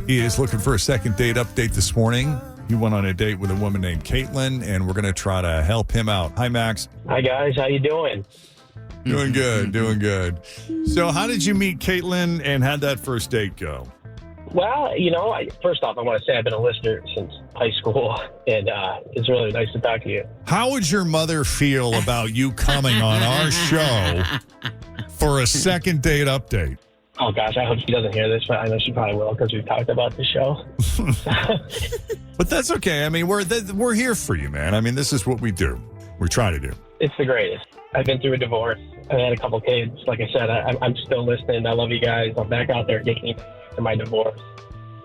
He is looking for a second date update this morning. He went on a date with a woman named Caitlin, and we're going to try to help him out. Hi, Max. Hi, guys. How you doing? Doing good, doing good. So how did you meet Caitlin, and how'd that first date go? Well, first off, I want to say I've been a listener since high school, and it's really nice to talk to you. How would your mother feel about you coming on our show for a second date update? Oh, gosh, I hope she doesn't hear this, but I know she probably will because we've talked about the show. But that's okay. I mean, we're here for you, man. I mean, this is what we do. We try to do. It's the greatest. I've been through a divorce. I've had a couple kids. Like I said, I'm still listening. I love you guys. I'm back out there getting to my divorce.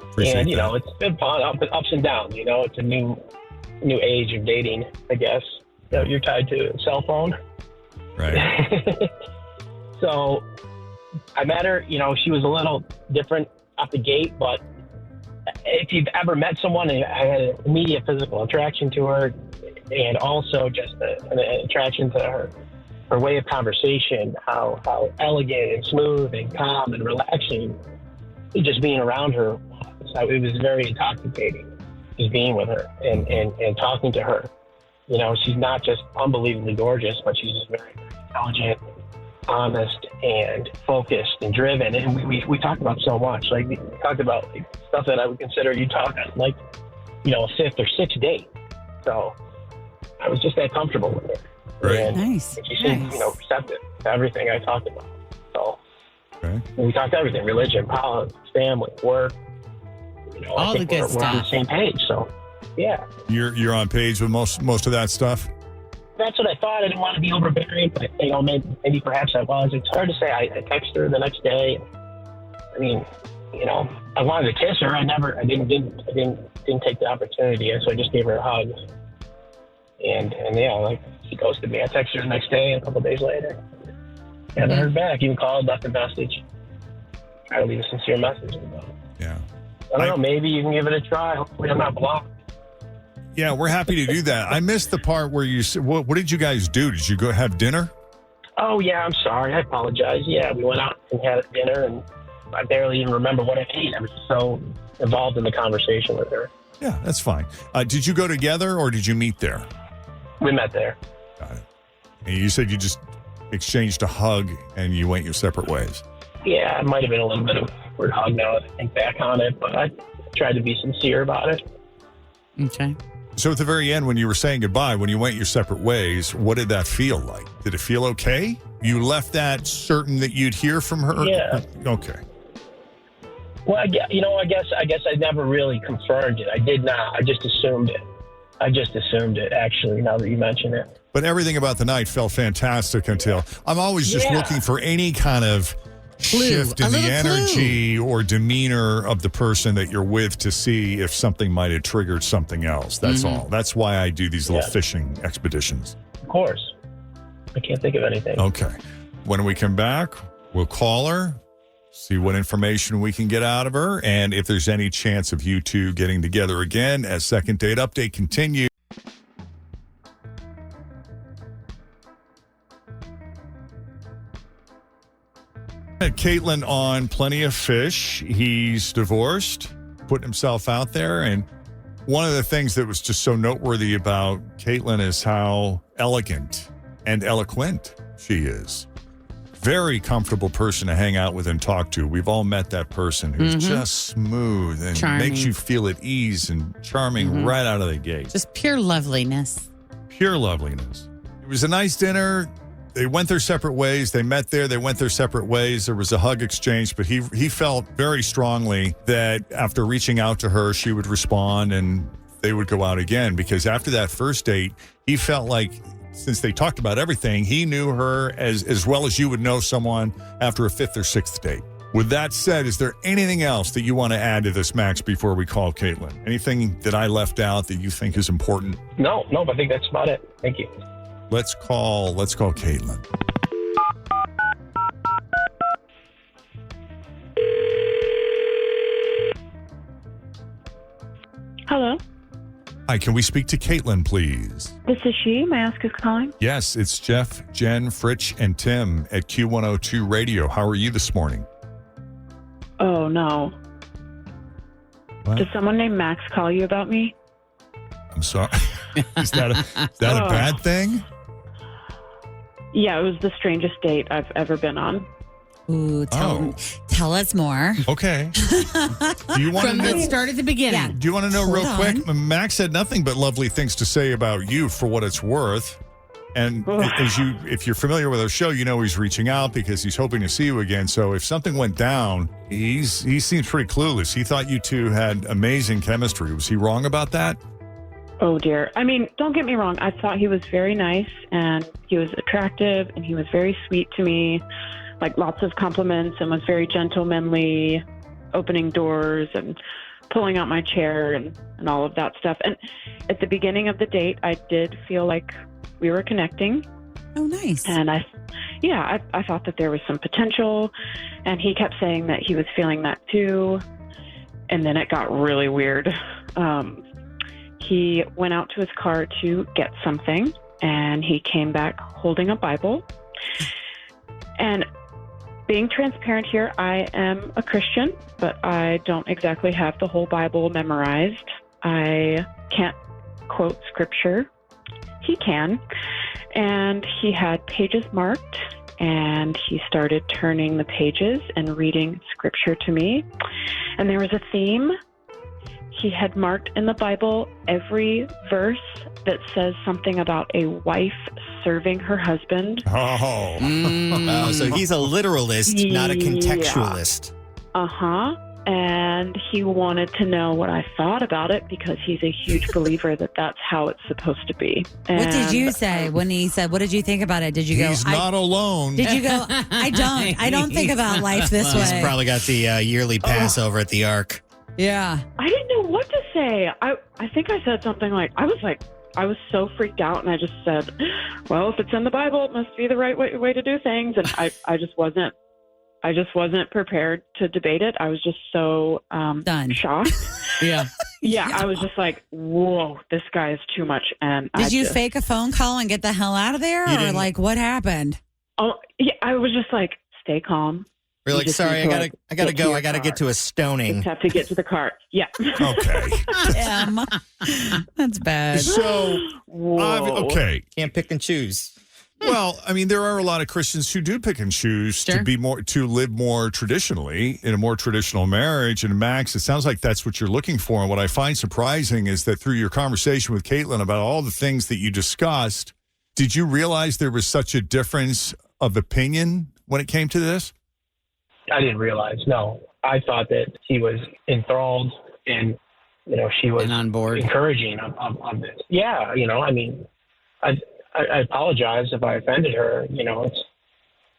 Appreciate that. It's been fun, ups and downs. It's a new age of dating, I guess. You're tied to a cell phone. Right. So I met her. She was a little different out the gate, but if you've ever met someone and I had an immediate physical attraction to her, and also just an attraction to her way of conversation, how elegant and smooth and calm and relaxing, just being around her. So it was very intoxicating, just being with her and talking to her. She's not just unbelievably gorgeous, but she's just very, very intelligent, honest, and focused and driven. And we talked about so much. Like, we talked about stuff that I would consider you talk on, like, a fifth or sixth date. So I was just that comfortable with her. Right. Nice. And she seemed, receptive to everything I talked about. So Okay. we talked everything: religion, politics, family, work. All the good we're on the stuff. same page. So, yeah. You're on page with most of that stuff? That's what I thought. I didn't want to be overbearing, but maybe perhaps I was. It's hard to say. I texted her the next day. I mean, I wanted to kiss her. I didn't take the opportunity, so I just gave her a hug. And she ghosted me. I texted her the next day, and a couple of days later, haven't heard back. Even called, left a message. Try to leave a sincere message. Yeah. I don't know. Maybe you can give it a try. Hopefully, I'm not blocked. Yeah, we're happy to do that. I missed the part where you said, what did you guys do? Did you go have dinner? Oh, yeah, I'm sorry. I apologize. Yeah, we went out and had dinner, and I barely even remember what I ate. I was so involved in the conversation with her. Yeah, that's fine. Did you go together or did you meet there? We met there. Got it. And you said you just exchanged a hug and you went your separate ways. Yeah, it might have been a little bit of a weird hug now that I think back on it, but I tried to be sincere about it. Okay. So at the very end, when you were saying goodbye, when you went your separate ways, what did that feel like? Did it feel okay? You left that certain that you'd hear from her? Yeah. Okay. Well, I guess I never really confirmed it. I did not. I just assumed it, actually, now that you mention it. But everything about the night felt fantastic until I'm always just looking for any kind of shift in the energy or demeanor of the person that you're with to see if something might have triggered something else. That's all. That's why I do these little fishing expeditions. Of course. I can't think of anything. Okay. When we come back, we'll call her, see what information we can get out of her, and if there's any chance of you two getting together again as Second Date Update continues. Caitlin on Plenty of Fish. He's divorced, putting himself out there. And one of the things that was just so noteworthy about Caitlin is how elegant and eloquent she is. Very comfortable person to hang out with and talk to. We've all met that person who's just smooth and charming. Makes you feel at ease and charming right out of the gate. Just pure loveliness. Pure loveliness. It was a nice dinner. They went their separate ways. They met there. They went their separate ways. There was a hug exchange, but he felt very strongly that after reaching out to her, she would respond and they would go out again. Because after that first date, he felt like since they talked about everything, he knew her as well as you would know someone after a fifth or sixth date. With that said, is there anything else that you want to add to this, Max, before we call Caitlin? Anything that I left out that you think is important? No, I think that's about it. Thank you. Let's call Caitlin. Hello, Hi, can we speak to Caitlin, please? this is she. May I ask who's calling? Yes, it's Jeff, Jen, Fritch, and Tim at Q102 Radio. How are you this morning? Oh, no. What? Did someone named Max call you about me? I'm sorry. Is that a bad thing? Yeah, it was the strangest date I've ever been on. Ooh, tell us more. Okay. Do you want to know? Start at the beginning. Yeah. Do you want to know real Hold quick? Max had nothing but lovely things to say about you for what it's worth. And if you're familiar with our show, you know he's reaching out because he's hoping to see you again. So if something went down, he seems pretty clueless. He thought you two had amazing chemistry. Was he wrong about that? Oh, dear. I mean, don't get me wrong. I thought he was very nice and he was attractive and he was very sweet to me, like lots of compliments, and was very gentlemanly, opening doors and pulling out my chair and all of that stuff. And at the beginning of the date, I did feel like we were connecting. Oh, nice. And I thought that there was some potential, and he kept saying that he was feeling that too. And then it got really weird. He went out to his car to get something, and he came back holding a Bible. And being transparent here, I am a Christian, but I don't exactly have the whole Bible memorized. I can't quote scripture. He can. And he had pages marked, and he started turning the pages and reading scripture to me. And there was a theme. He had marked in the Bible every verse that says something about a wife serving her husband. Oh. Wow, so he's a literalist, not a contextualist. Uh-huh. And he wanted to know what I thought about it because he's a huge believer that that's how it's supposed to be. And what did you say when he said, what did you think about it? Did you go, He's not alone. Did you go, I don't think about life this way. He's probably got the yearly Passover at the Ark. Yeah. I didn't know what to say. I think I said something like, I was so freaked out, and I just said, well, if it's in the Bible, it must be the right way to do things. And I just wasn't prepared to debate it. I was just so shocked. Yeah. Yeah, I was just like, whoa, this guy is too much. And did you fake a phone call and get the hell out of there? Or like, what happened? Oh, yeah, I was just like, stay calm. We're like, sorry, I gotta go. I gotta get to a stoning. Just have to get to the car. Yeah. Okay. Damn. That's bad. So, okay. Can't pick and choose. Well, I mean, there are a lot of Christians who do pick and choose to live more traditionally in a more traditional marriage. And Max, it sounds like that's what you're looking for. And what I find surprising is that through your conversation with Caitlin about all the things that you discussed, did you realize there was such a difference of opinion when it came to this? I didn't realize. No, I thought that he was enthralled, and she was on board, encouraging on this. Yeah, I mean, I apologize if I offended her. It's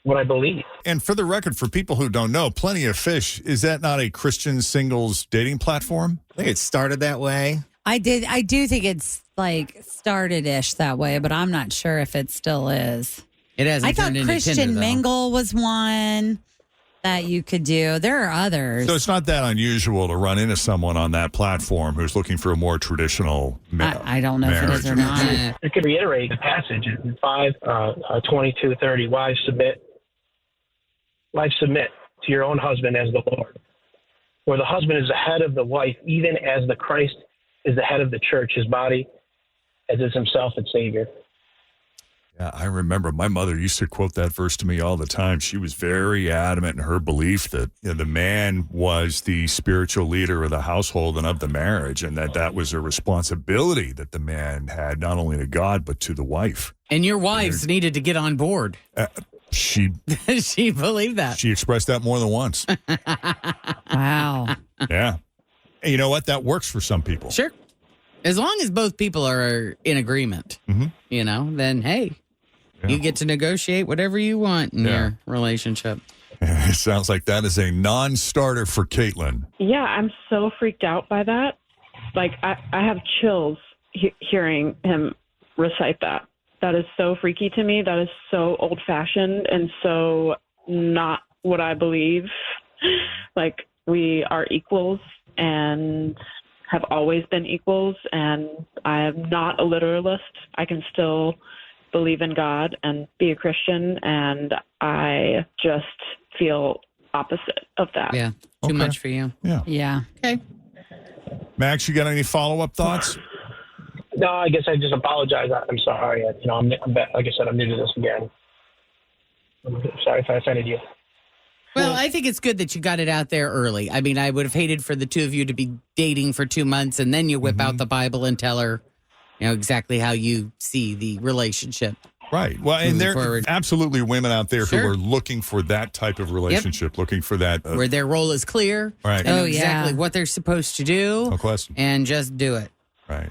what I believe. And for the record, for people who don't know, Plenty of Fish, is that not a Christian singles dating platform? I think it started that way. I do think it's like started-ish that way, but I'm not sure if it still is. It hasn't. I thought Christian Mingle was one that you could do. There are others. So it's not that unusual to run into someone on that platform who's looking for a more traditional I don't know marriage. if it is or not. I could reiterate the passage in 5:22-30. Wives submit to your own husband as the Lord. For the husband is the head of the wife, even as the Christ is the head of the church, his body, as is himself its Savior. Yeah, I remember my mother used to quote that verse to me all the time. She was very adamant in her belief that the man was the spiritual leader of the household and of the marriage, and that was a responsibility that the man had not only to God but to the wife. And your wives needed to get on board. She believed that. She expressed that more than once. Wow. Yeah. And you know what? That works for some people. Sure. As long as both people are in agreement, then hey. You get to negotiate whatever you want in your relationship. It sounds like that is a non-starter for Caitlin. Yeah, I'm so freaked out by that. Like, I have chills hearing him recite that. That is so freaky to me. That is so old-fashioned and so not what I believe. Like, we are equals and have always been equals, and I am not a literalist. I can still believe in God and be a Christian, and I just feel opposite of that. Yeah, too much for you. Yeah. Yeah. Okay. Max, you got any follow-up thoughts? No, I guess I just apologize. I'm sorry. I'm like I said, I'm new to this again. I'm sorry if I offended you. Well, I think it's good that you got it out there early. I mean, I would have hated for the two of you to be dating for 2 months and then you whip out the Bible and tell her, exactly how you see the relationship. Right. Well, and there are forward. absolutely women out there who Sure. are looking for that type of relationship, looking for that. Where their role is clear. Right. They know Oh, yeah. exactly what they're supposed to do. No question. And just do it. Right.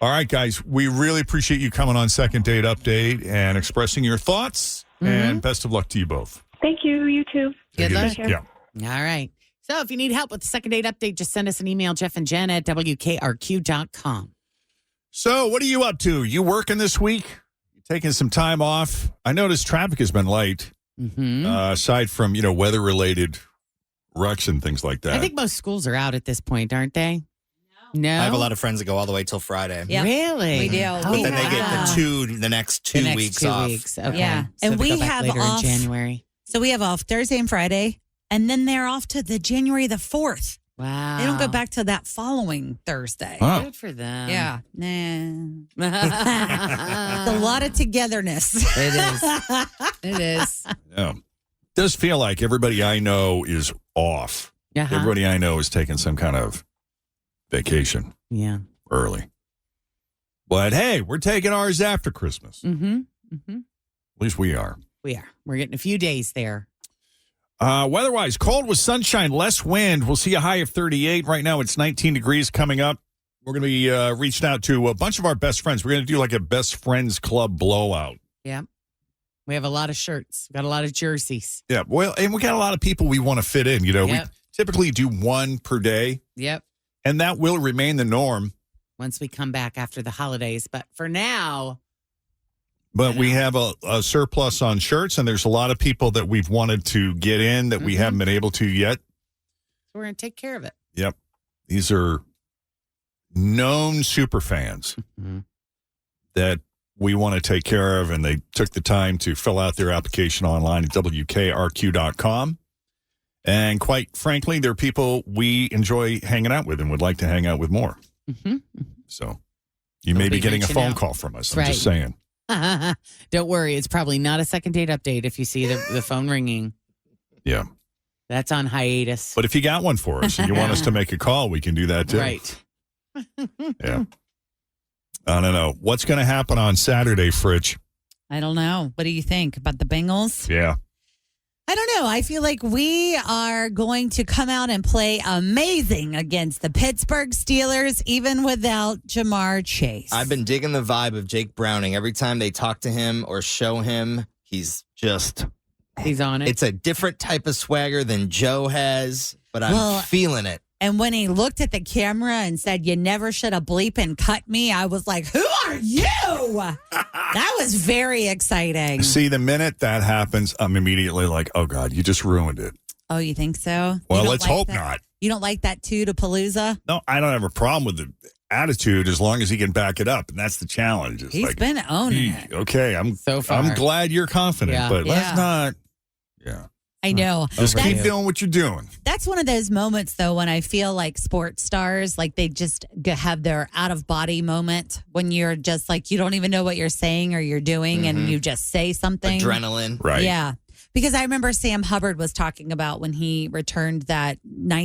All right, guys. We really appreciate you coming on Second Date Update and expressing your thoughts. And best of luck to you both. Thank you. You too. Good luck. Yeah. All right. So if you need help with the Second Date Update, just send us an email, Jeff and Jen at WKRQ.com. So, what are you up to? You working this week? You taking some time off? I noticed traffic has been light, aside from, weather-related wrecks and things like that. I think most schools are out at this point, aren't they? No. I have a lot of friends that go all the way till Friday. Yep. Really? We do. But We then they get have- the next two weeks off. Okay. Yeah. So And they go we back have later off- in January. So we have off Thursday and Friday, and then they're off to the January the 4th. Wow. They don't go back to that following Thursday. Wow. Good for them. Yeah. Nah. it It's a lot of togetherness. is. It is. Yeah. It does feel like everybody I know is off. Uh-huh. Everybody I know is taking some kind of vacation Yeah. early. But hey, we're taking ours after Christmas. Mm-hmm. Mm-hmm. At least we are. We are. We're getting a few days there. Weather-wise, cold with sunshine, less wind. We'll see a high of 38. Right now, it's 19 degrees coming up. We're going to be reaching out to a bunch of our best friends. We're going to do like a best friends club blowout. Yeah. We have a lot of shirts. Got a lot of jerseys. Yeah, well, and we got a lot of people we want to fit in. We Yep. typically do one per day, Yep. and that will remain the norm. Once we come back after the holidays. But for now, But we have a surplus on shirts, and there's a lot of people that we've wanted to get in that we haven't been able to yet. we're going to take care of it. Yep. These are known super fans that we want to take care of, and they took the time to fill out their application online at WKRQ.com. And quite frankly, they're people we enjoy hanging out with and would like to hang out with more. Mm-hmm. So you may We'll be be getting a reaching phone out. call from us. I'm Right. just saying. Don't worry. It's probably not a second date update if you see the phone ringing. Yeah. That's on hiatus. But if you got one for us and you want us to make a call, we can do that too. Right. Yeah. I don't know. What's going to happen on Saturday, Fritch? I don't know. What do you think about the Bengals? Yeah. I don't know. I feel like we are going to come out and play amazing against the Pittsburgh Steelers, even without Jamar Chase. I've been digging the vibe of Jake Browning. Every time they talk to him or show him, he's on it. it's a different type of swagger than Joe has, but I'm feeling it. And when he looked at the camera and said, "You never should have bleep and cut me," I was like, "Who are you?" That was very exciting. See, the minute that happens, I'm immediately like, oh, God, you just ruined it. Oh, you think so? Well, You don't let's like hope that? not. You don't like that too, to Palooza? No, I don't have a problem with the attitude as long as he can back it up. And that's the challenge. It's He's like, been owning it. okay, So far. I'm glad you're confident, Yeah. but let's Yeah. not. Yeah. I know. Just keep Overview. doing what you're doing. That's one of those moments, though, when I feel like sports stars, like they just have their out of body moment when you're just like, you don't even know what you're saying or you're doing and you just say something. Adrenaline. Right. Yeah. Because I remember Sam Hubbard was talking about when he returned that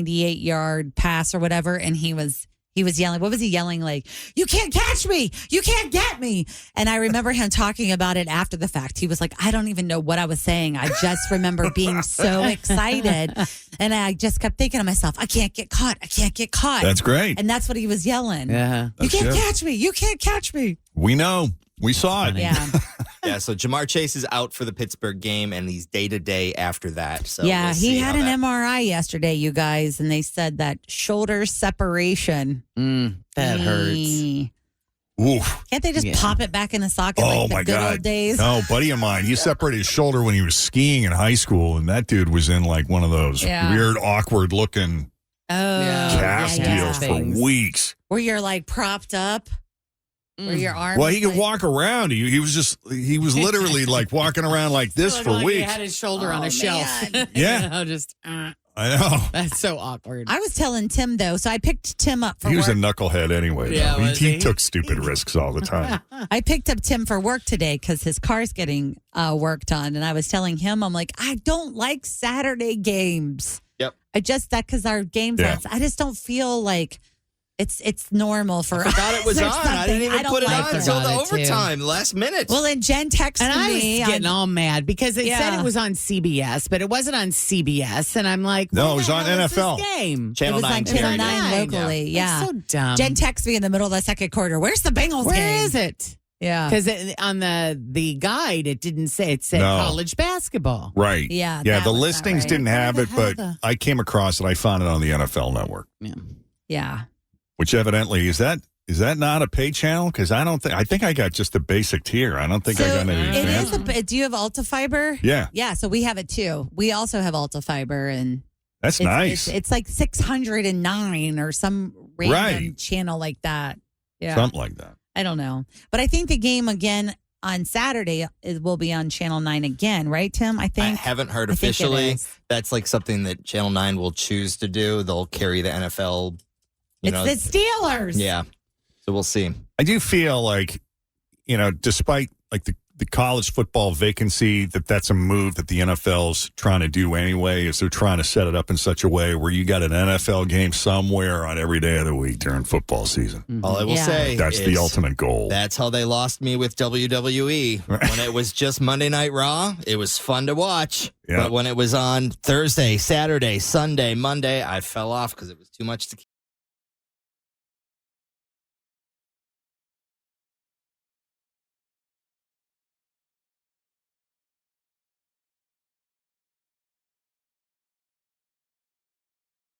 98-yard pass or whatever, and he was yelling. What was he yelling? Like, "You can't catch me. You can't get me." And I remember him talking about it after the fact. He was like, "I don't even know what I was saying. I just remember being so excited." And I just kept thinking to myself, "I can't get caught. I can't get caught." That's great. And that's what he was yelling. Yeah. You That's can't good. catch me. You can't catch me. We know. We saw it. Yeah. Yeah, so Jamar Chase is out for the Pittsburgh game, and he's day-to-day after that. So Yeah, we'll he see had how an that- MRI yesterday, you guys, and they said that shoulder separation. That hurts. Mm. Oof. Can't they just Yeah. pop it back in the socket Oh, like the my good God. old days? No, buddy of mine, he separated his shoulder when he was skiing in high school, and that dude was in like one of those Yeah. weird, awkward looking Oh, cast yeah, deals yeah. for Things. weeks. Where you're like propped up, where your arms. Well, he could like, walk around. He was literally like walking around like this Looked for like weeks. He had his shoulder on Oh, a shelf. man. Yeah. You know, just. I know. That's so awkward. I was telling Tim, though, so I picked Tim up for He was a work. knucklehead anyway. Yeah, though. was He he? took stupid risks all the time. I picked up Tim for work today because his car's getting worked on. And I was telling him, I'm like, I don't like Saturday games. Yep. Because our games, Yeah. I just don't feel like it's normal for us. Forgot it was or on. I didn't even don't put it like on it. until the Forgot it, too. overtime, last minute. Well, then Jen texted And I was me. getting all mad because it said Yeah. it was on CBS, but it wasn't on CBS. And I'm like, No, what it was the on hell is this NFL. game. It Channel was 9 on Channel carried it. 9 locally. Yeah. That's so dumb. Jen texted me in the middle of the second quarter. Where's the Bengals Where game? is it? Yeah. Because on the guide, it didn't say. It said No. college basketball. Right. Yeah, Yeah, that the was not listings right. didn't have Where it, the but hell I came across it. I found it on the NFL Network, Yeah. Yeah. which evidently is that not a pay channel? Because I think I got just the basic tier. I don't think I So got any it is advanced. do you have Alta Fiber? Yeah, Yeah, so we have it too. We also have Alta Fiber, and that's it's, nice. It's like 609 or some random Right. channel like that. Yeah, Something like that. I don't know, but I think the game again on Saturday will be on Channel 9 again, right, Tim? I I think. haven't heard I think it officially. is. That's like something that Channel 9 will choose to do. They'll carry the NFL. It's the Steelers. Yeah. So we'll see. I do feel like, despite like the college football vacancy, that's a move that the NFL's trying to do anyway, is they're trying to set it up in such a way where you got an NFL game somewhere on every day of the week during football season. All I will Yeah. say That's is the ultimate goal. That's how they lost me with WWE. When it was just Monday Night Raw, it was fun to watch. Yeah. But when it was on Thursday, Saturday, Sunday, Monday, I fell off because it was too much to